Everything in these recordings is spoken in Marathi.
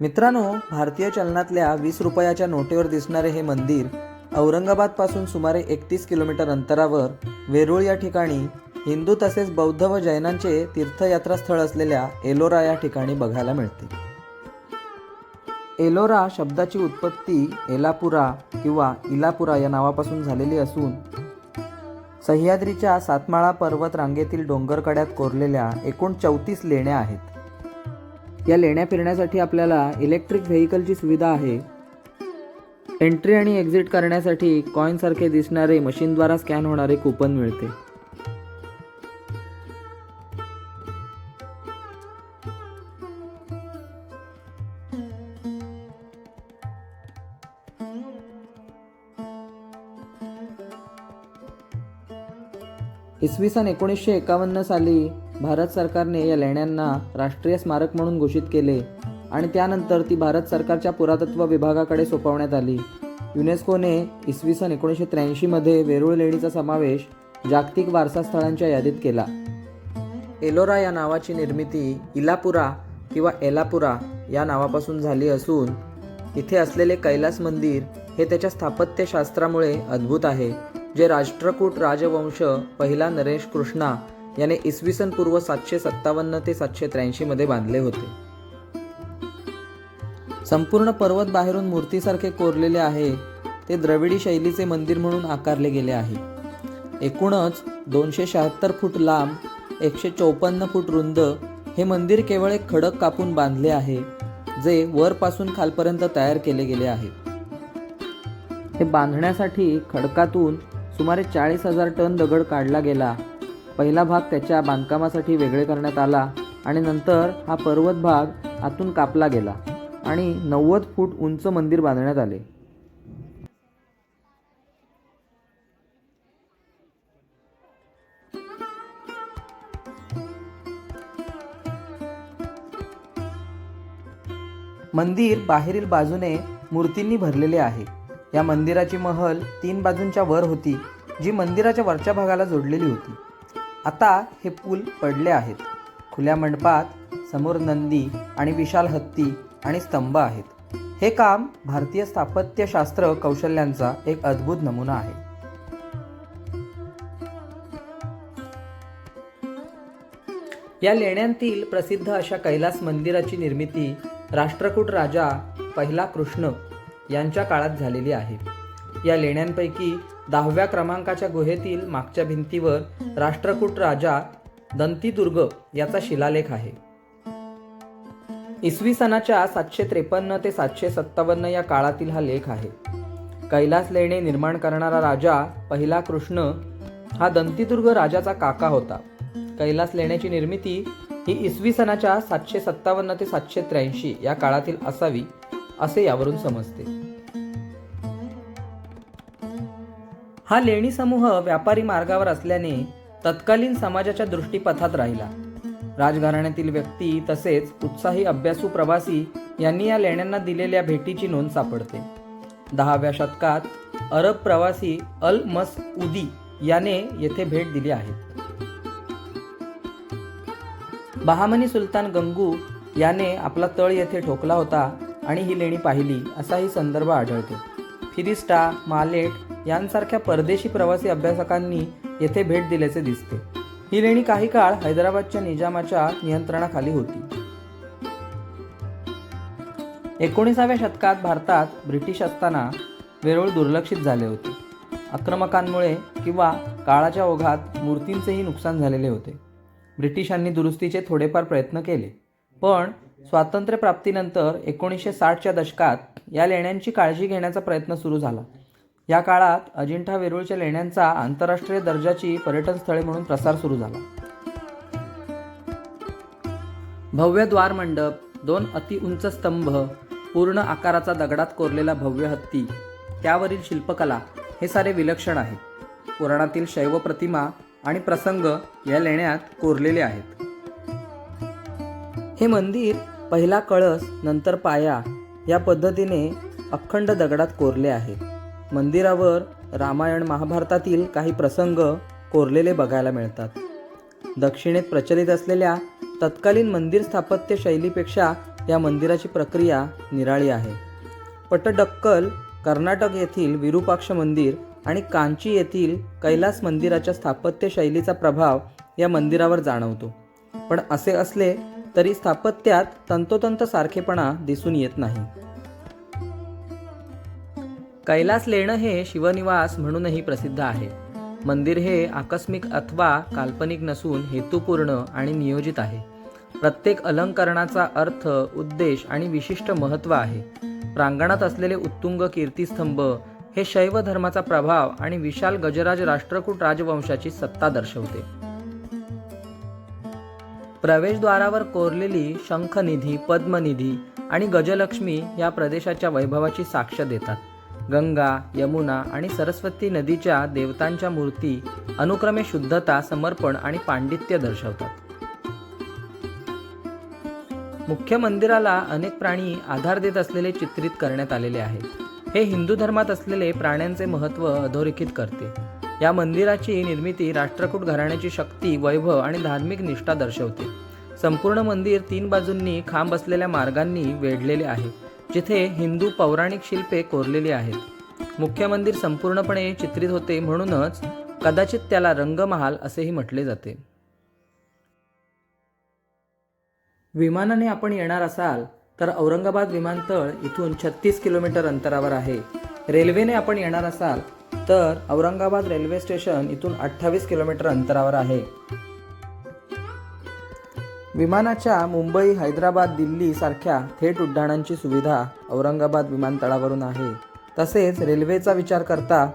मित्रांनो, भारतीय चलनातल्या 20 रुपयाच्या नोटेवर दिसणारे हे मंदिर औरंगाबादपासून सुमारे 31 किलोमीटर अंतरावर वेरूळ या ठिकाणी हिंदू तसेच बौद्ध व जैनांचे तीर्थयात्रास्थळ असलेल्या एलोरा या ठिकाणी बघायला मिळते. एलोरा शब्दाची उत्पत्ती एलापुरा किंवा इलापुरा या नावापासून झालेली असून सह्याद्रीच्या सातमाळा पर्वत रांगेतील डोंगरकड्यात कोरलेल्या एकूण 34 लेण्या आहेत. या लेण्या फिरण्यासाठी आपल्याला इलेक्ट्रिक व्हेकलची सुविधा आहे. एंट्री आणि एक्झिट करण्यासाठी कॉईनसारखे दिसणारे मशीनद्वारा स्कॅन होणारे कूपन मिळते. इसवी सन 1951 साली भारत सरकारने या लेण्यांना राष्ट्रीय स्मारक म्हणून घोषित केले आणि त्यानंतर ती भारत सरकारच्या पुरातत्व विभागाकडे सोपवण्यात आली. युनेस्कोने इसवी सन 1983 मध्ये वेरूळ लेणीचा समावेश जागतिक वारसा स्थळांच्या यादीत केला. एलोरा या नावाची निर्मिती इलापुरा किंवा एलापुरा या नावापासून झाली असून इथे असलेले कैलास मंदिर हे त्याच्या स्थापत्यशास्त्रामुळे अद्भुत आहे, जे राष्ट्रकूट राजवंश पहिला नरेश कृष्णा याने इसवी सन पूर्व 757 ते 783 मध्ये बांधले होते. संपूर्ण पर्वत बाहेरून मूर्तीसारखे कोरलेले आहे. ते द्रविडी शैलीचे मंदिर म्हणून आकारले गेले आहे. एकूणच 276 फूट लांब, 154 फूट रुंद हे मंदिर केवळ एक खडक कापून बांधले आहे, जे वरपासून खालपर्यंत तयार केले गेले आहे. हे बांधण्यासाठी खडकातून सुमारे 40,000 टन दगड काढला गेला. पहिला भाग त्याच्या बांधकामासाठी वेगळे करण्यात आला आणि नंतर हा पर्वत भाग आतून कापला गेला आणि 90 फूट उंच मंदिर बांधण्यात आले. मंदिर बाहेरील बाजूने मूर्तींनी भरलेले आहे. या मंदिराची महल 3 बाजूंच्या वर होती, जी मंदिराच्या वरच्या भागाला जोडलेली होती. आता हे पूल पडले आहेत. खुल्या मंडपात समोर नंदी आणि विशाल हत्ती आणि स्तंभ आहेत. हे काम भारतीय स्थापत्यशास्त्र कौशल्यांचा एक अद्भुत नमुना आहे. या लेण्यांतील प्रसिद्ध अशा कैलास मंदिराची निर्मिती राष्ट्रकूट राजा पहिला कृष्ण यांच्या काळात झालेली आहे. या लेण्यांपैकी 10व्या क्रमांकाच्या गुहेतील मागच्या भिंतीवर राष्ट्रकूट राजा दंतीदुर्ग याचा शिलालेख आहे. इसवी सनाच्या 753 ते 757 या काळातील हा लेख आहे. कैलास लेणे निर्माण करणारा राजा पहिला कृष्ण हा दंतीदुर्ग राजाचा काका होता. कैलास लेण्याची निर्मिती ही इसवी सनाच्या 757 ते 783 या काळातील असावी असे यावरून समजते. हा लेणी समूह व्यापारी मार्गावर असल्याने तत्कालीन समाजाच्या दृष्टीपथात राहिला. राजघराण्यातील व्यक्ती तसेच उत्साही अभ्यासू प्रवासी यांनी या लेण्यांना दिलेल्या भेटीची नोंद सापडते. 10व्या शतकात अरब प्रवासी अल मसउदी याने येथे भेट दिली आहे. बहामनी सुलतान गंगू याने आपला तळ येथे ठोकला होता आणि ही लेणी पाहिली असाही संदर्भ आढळतो. फिरिस्टा, मालेट यांसारख्या परदेशी प्रवासी अभ्यासकांनी येथे भेट दिल्याचे दिसते. ही लेणी काही काळ हैदराबादच्या निजामाच्या नियंत्रणाखाली होती. 19व्या शतकात भारतात ब्रिटिश असताना वेरूळ दुर्लक्षित झाले होते. आक्रमकांमुळे किंवा काळाच्या ओघात मूर्तींचेही नुकसान झालेले होते. ब्रिटिशांनी दुरुस्तीचे थोडेफार प्रयत्न केले, पण स्वातंत्र्यप्राप्तीनंतर 1960च्या दशकात या लेण्यांची काळजी घेण्याचा प्रयत्न सुरू झाला. या काळात अजिंठा वेरूळच्या लेण्यांचा आंतरराष्ट्रीय दर्जाची पर्यटन स्थळे म्हणून प्रसार सुरू झाला. भव्य द्वारमंडप, 2 अतिउंच स्तंभ, पूर्ण आकाराचा दगडात कोरलेला भव्य हत्ती, त्यावरील शिल्पकला हे सारे विलक्षण आहे. पुराणातील शैव प्रतिमा आणि प्रसंग या लेण्यात कोरलेले आहेत. हे मंदिर पहिला कळस नंतर पाया या पद्धतीने अखंड दगडात कोरले आहे. मंदिरावर रामायण महाभारतातील काही प्रसंग कोरलेले बघायला मिळतात. दक्षिणेत प्रचलित असलेल्या तत्कालीन मंदिर स्थापत्य शैलीपेक्षा या मंदिराची प्रक्रिया निराळी आहे. पट्टडक्कल कर्नाटक येथील विरूपाक्ष मंदिर आणि कांची येथील कैलास मंदिराच्या स्थापत्य शैलीचा प्रभाव या मंदिरावर जाणवतो. पण असे असले तरी स्थापत्यात तंतोतंत सारखेपणा दिसून येत नाही. कैलास लेणं हे शिवनिवास म्हणूनही प्रसिद्ध आहे. मंदिर हे आकस्मिक अथवा काल्पनिक नसून हेतुपूर्ण आणि नियोजित आहे. प्रत्येक अलंकरणाचा अर्थ, उद्देश आणि विशिष्ट महत्त्व आहे. प्रांगणात असलेले उत्तुंग कीर्तिस्तंभ हे शैव धर्माचा प्रभाव आणि विशाल गजराज राष्ट्रकूट राजवंशाची सत्ता दर्शवते. प्रवेशद्वारावर कोरलेली शंखनिधी, पद्मनिधी आणि गजलक्ष्मी या प्रदेशाच्या वैभवाची साक्ष देतात. गंगा, यमुना आणि सरस्वती नदीच्या देवतांच्या मूर्ती अनुक्रमे शुद्धता, समर्पण आणि पांडित्य दर्शवतात. मुख्य मंदिराला अनेक प्राणी आधार देत असलेले चित्रित करण्यात आलेले आहे. हे हिंदू धर्मात असलेले प्राण्यांचे महत्त्व अधोरेखित करते. या मंदिराची निर्मिती राष्ट्रकूट घराण्याची शक्ती, वैभव आणि धार्मिक निष्ठा दर्शवते. संपूर्ण मंदिर 3 बाजूंनी खांब असलेल्या मार्गांनी वेढलेले आहे, जिथे हिंदू पौराणिक शिल्पे कोरलेली आहेत. मुख्य मंदिर संपूर्णपणे चित्रित होते, म्हणूनच कदाचित त्याला रंगमहाल असेही म्हटले जाते. विमानाने आपण येणार असाल तर औरंगाबाद विमानतळ इथून 36 किलोमीटर अंतरावर आहे. रेल्वेने आपण येणार असाल तर औरंगाबाद रेल्वे स्टेशन इथून 28 किलोमीटर अंतरावर आहे. विमानाच्या मुंबई, हैदराबाद, दिल्ली सारख्या थेट उड्डाणांची सुविधा औरंगाबाद विमानतळावरून आहे. तसेच रेल्वेचा विचार करता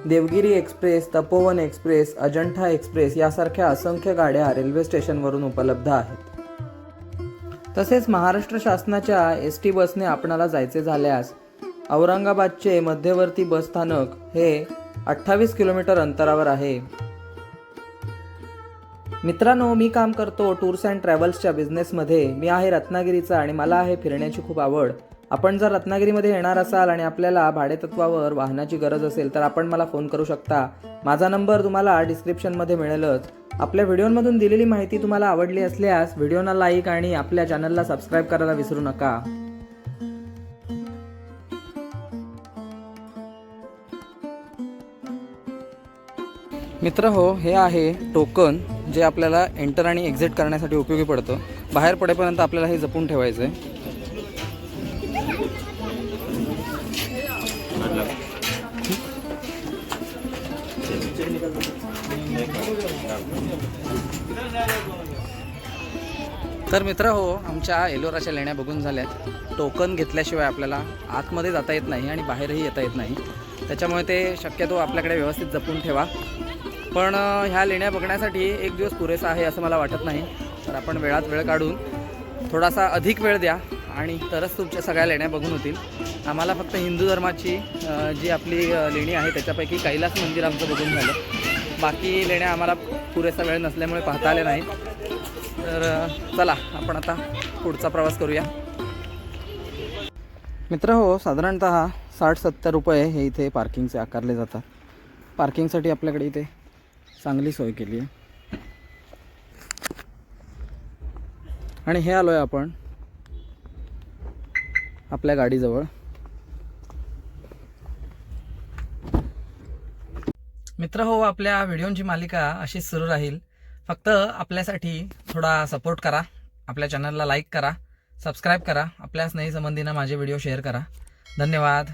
Devagiri express, Tapovan express, Ajanta express यासारख्या असंख्य गाड्या रेल्वे स्टेशनवरून उपलब्ध आहेत. तसेच महाराष्ट्र शासनाच्या ST बसने आपणाला जायचे झाल्यास औरंगाबादचे मध्यवर्ती बस स्थानक हे 28 किलोमीटर अंतरावर आहे. मित्रांनो, मी काम करतो टूर्स अँड ट्रॅव्हल्सच्या बिझनेसमध्ये. मी आहे रत्नागिरीचा आणि मला आहे फिरण्याची खूप आवड. आपण जर रत्नागिरीमध्ये येणार असाल आणि आपल्याला भाडेतत्वावर वाहनाची गरज असेल तर आपण मला फोन करू शकता. माझा नंबर तुम्हाला डिस्क्रिप्शनमध्ये मिळेलच. आपल्या व्हिडिओमधून दिलेली माहिती तुम्हाला आवडली असल्यास व्हिडिओला लाईक आणि आपल्या चॅनलला सबस्क्राईब करायला विसरू नका. मित्र हो, हे आहे टोकन जे आपल्याला एंटर आणि एक्झिट करण्यासाठी उपयोगी पडतं. बाहेर पडेपर्यंत आपल्याला हे जपून ठेवायचं आहे. तर मित्र हो, आमच्या एलोराच्या लेण्या बघून झाल्यात. टोकन घेतल्याशिवाय आपल्याला आतमध्ये जाता येत नाही आणि बाहेरही येता येत नाही. त्याच्यामुळे ते शक्यतो आपल्याकडे व्यवस्थित जपून ठेवा. पण ह्या लेण्या बघण्यासाठी एक दिवस पुरेसा आहे असं मला वाटत नाही. तर आपण वेळात वेळ काढून थोडासा अधिक वेळ द्या आणि तरच तुमच्या सगळ्या लेण्या बघून होतील. आम्हाला फक्त हिंदू धर्माची जी आपली लेणी आहे त्याच्यापैकी कैलास मंदिर आमचं बघून झालं. बाकी लेण्या आम्हाला पुरेसा वेळ नसल्यामुळे पाहता आल्या नाहीत. तर चला आपण आता पुढचा प्रवास करूया. मित्र हो, साधारणतः 60-70 रुपये हे इथे पार्किंगचे आकारले जातात. पार्किंगसाठी आपल्याकडे इथे चांगली सोय केली आहे. आणि हे आलो आहे आपण आपल्या गाडीजवळ. मित्र हो, आपल्या व्हिडिओची मालिका अशीच सुरू राहील. फक्त आपल्यासाठी थोडा सपोर्ट करा. आपल्या चॅनलला लाईक करा, सबस्क्राईब करा. आपल्या स्नेही संबंधींना माझे व्हिडिओ शेअर करा. धन्यवाद.